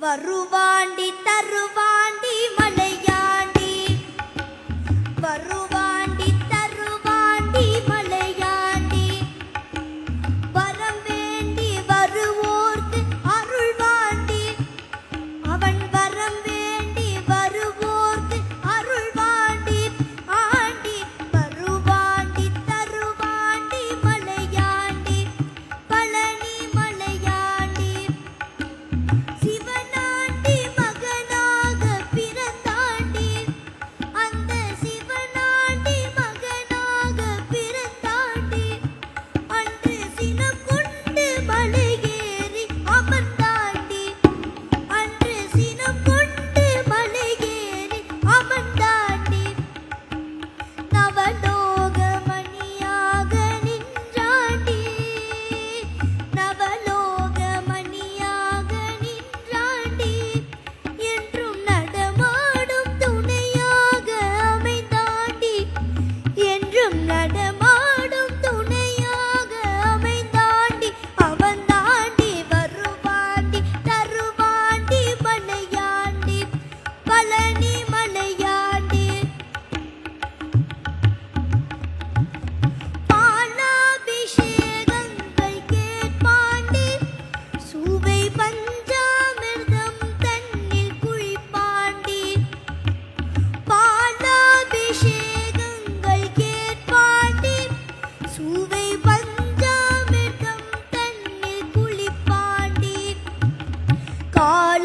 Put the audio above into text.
வருவாண்டி தருவாண்டி மலையாண்டி வருவாண்டி தருவாண்டி மலையாண்டி வரம் வேண்டி வருவோர்க்கு அருள்வாண்டி அவன் வரம் வேண்டி வருவோர்க்கு அருள்வாண்டி ஆண்டி வருவாண்டி தருவாண்டி மலையாண்டி பழனி மலையாண்டி சிவனாண்டி மகனாக பிறந்தாண்டி அந்த சிவனாண்டி மகனாக பிறந்தாண்டி அன்று சினம் கொண்டு மலையேறி அமர்ந்தாண்டி அன்று சினம் கொண்டு மலையேறி அமர்ந்தாண்டி நவலோக மணியாக நின்றாண்டி நவலோக மணியாக நின்றாண்டி என்றும் நடமாடும் துணையாக அமைந்தாண்டி என்றும் நடமாடும் துணையாக அமைந்தாண்டி அவன் தாண்டி வருவாண்டி தருவாண்டி மலையாண்டி பழனி மலையாண்டி பாலாபிஷேகங்கள் கேட்பாண்டி சுவை பஞ்சாமிர்தம் தன்னில் குளிப்பாண்டி பாலாபிஷேகங்கள் கேட்பாண்டி சுவை பஞ்சாமிர்தம் தன்னில் குளிப்பாண்டி கால